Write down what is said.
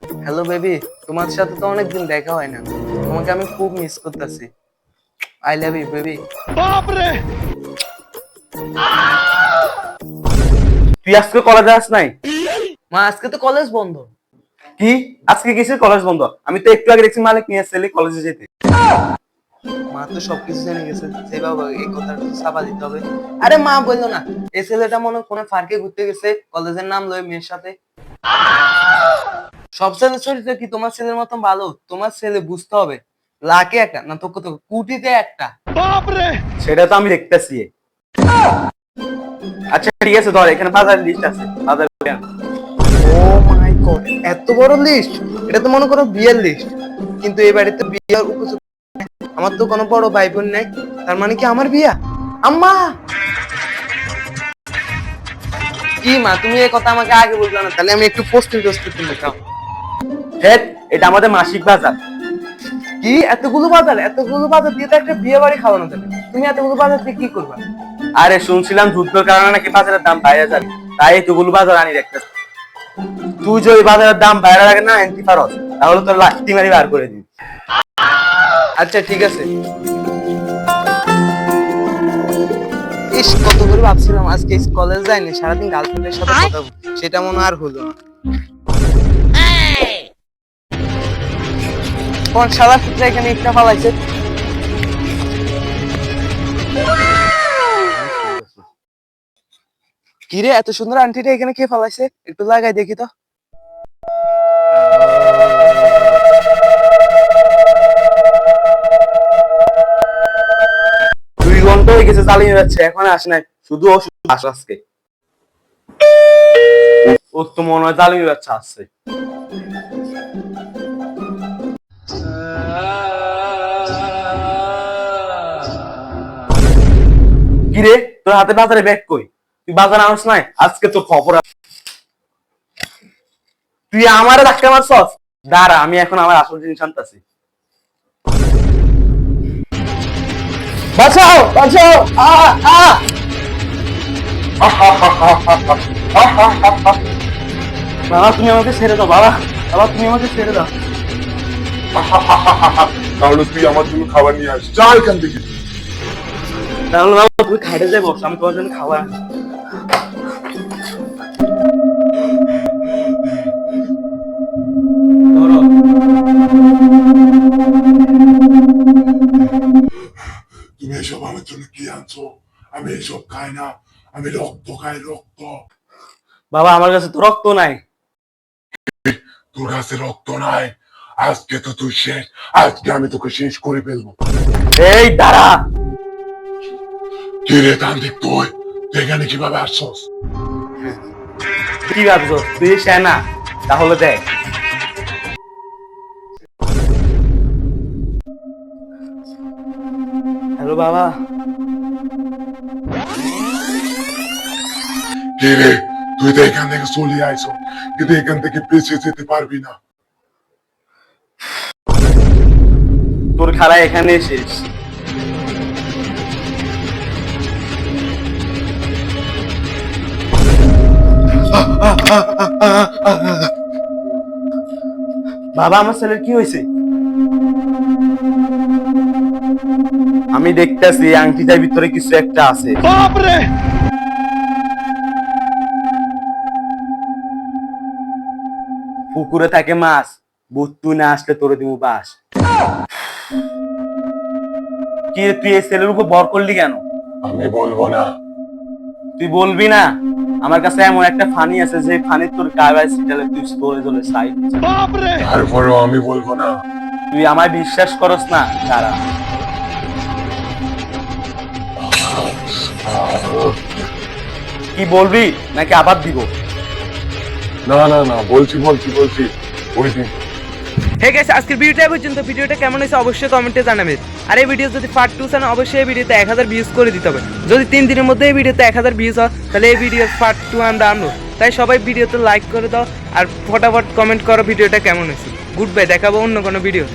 Hello baby, তোমার সাথে তো অনেকদিন দেখা হয় না। তোমাকে আমি খুব মিস করতেছি। I love you baby. তুই আজকে কলেজে আস নাই? মা, আজকে তো কলেজ বন্ধ। কি? আজকে কিসের কলেজ বন্ধ? আমি তো একটু আগে দেখছি মালিক নিয়ে আসছে কলেজে যেতে। মা তো সবকিছু জেনে গেছে, সেই বাবা এই কথাটা তো চাপা দিতে হবে। আরে মা বললো না, এই ছেলেটা মনে হয় কোনো পার্কে ঘুরতে গেছে, কলেজের নাম লয়ে মেয়ের সাথে। সব ছেলের চরিত্র কি তোমার ছেলের মতন ভালো? তোমার ছেলে বুঝতে হবে, লাখে একটা না তো কত কোটিতে একটা। সেটা তো আমি দেখতেছি। আচ্ছা ঠিক আছে, ধর এখানে বাজার লিস্ট আছে, বাজার করে আন। ও মাই গড, এত বড় লিস্ট! এটা তো মনে করো বিয়ের লিস্ট, কিন্তু এই বাড়িতে বিয়ের উপযুক্ত। আমার তো কোনো বড় ভাই বোন নেই, তার মানে কি আমার বিয়া? আম্মা! কি মা, তুমি এই কথা আমাকে আগে বলছো না? তাহলে আমি একটু প্রস্তুতি নিতাম। হেড, এটা আমাদের মাসিক বাজার। কি এতগুলো বাজার দিয়ে তো একটা বিয়ে বাড়ি খাওয়ানো যাবে। তুমি এতগুলো বাজার দিয়ে কি করবা? আরে শুনছিলাম যুদ্ধের কারণে নাকি বাজারের দাম বাইরে যাবে, তাই এতগুলো বাজার আনি রাখতেছি। তুই যদি বাজারের দাম বাইরে রাখে না এনতি পারস, তাহলে তোর লাঠি মারি বার করে দিবি। আচ্ছা ঠিক আছে। ইস, কত করে ভাবছিলাম আজকে কলেজ যাইনি, সারাদিন গার্লফ্রেন্ডের সাথে কথা বলবো, সেটা মনে আর হলো না। কোন শালা ক্ষেত্রে এখানে একটা ফালাইছে? কিরে, এত সুন্দর আন্টিটা এখানে কে ফালাইছে? একটু লাগাই দেখি তো। 2 ঘন্টা হয়ে গেছে চালিয়ে যাচ্ছে, এখন আসে নাই। শুধু ও শুধু আসে আজকে। ও তো মনে হয় চালিয়ে যাচ্ছে আসছে। কিরে, তোর হাতে বাজারে ব্যাগ কই? তুই বাজার আনস নাই? আজকে তোর খবর আছে। তুই আমারে ধাক্কা মারছস? দাঁড়া, আমি এখন আমার আসল জিনিস আনতাছি। বাঁচাও বাঁচাও! আ আ বাবা তুমি আমাকে ছেড়ে দাও, বাবা বাবা তুমি আমাকে ছেড়ে দাও। তাহলে তুই আমার জন্য খাবার নিয়ে আস, যা এখান থেকে। তাহলে বাবা তুমি খাইতে যাই বস, আমি তোমার জন্য খাবার আনি। ধরো। তুমি এসব আমার জন্য কি আনছো? আমি এসব খাই না, আমি রক্ত খাই, রক্ত। বাবা আমার কাছে তো রক্ত নাই। তোর কাছে রক্ত নাই? আজকে তো তুই শেষ, আজকে আমি তোকে শেষ করে ফেলবো। এই দাঁড়া! কি রে তান্ত্রিক, তুই তুই এখানে কিভাবে আসছস? কি ভাবছো তুই সেনা? তাহলে দেখ। হ্যালো বাবা। কি রে, তুই তো এখান থেকে চলে আইছ, কিন্তু এখান থেকে পিছিয়ে যেতে পারবি না। তোর খেলা এখানে শেষ। বাবা আমার ছেলের কি হয়েছে? আমি দেখতেছি আংটিটার ভিতরে কিছু একটা আছে। পুকুরে থাকে মাছ, বুত্তু না আসলে তোরে দিব বাস। কি রে, তুই এই ছেলের উপর ভর করলি কেন? আমি বলবো না। তুই বলবি না? আমার কাছে এমন একটা ফানি আছে যে ফানি তোর গায়ে ছিটালে তুই স্থলে জ্বলে সাই। তারপরেও আমি বলবো না। তুই আমায় বিশ্বাস করস না? দাঁড়া। কি বলবি নাকি আবার দিব? না না না, বলছি বলছি বলছি, ওই দিন। হে গাইস, আজকের ভিডিওটা এই পর্যন্ত। ভিডিওটা কেমন হয়েছে অবশ্যই কমেন্টে জানাবেন। আর এই ভিডিও যদি পার্ট 2 চান অবশ্যই এই ভিডিওতে 1000 ভিউজ করে দিতে হবে। যদি 3 দিনের মধ্যে এই ভিডিওতে 1000 ভিউজ হয় তাহলে এই ভিডিওর পার্ট 2 আমরা আনবো। তাই সবাই ভিডিওতে লাইক করে দাও আর ফটাফট কমেন্ট করো ভিডিওটা কেমন হয়েছে। গুড বাই, দেখাবো অন্য কোনো ভিডিও।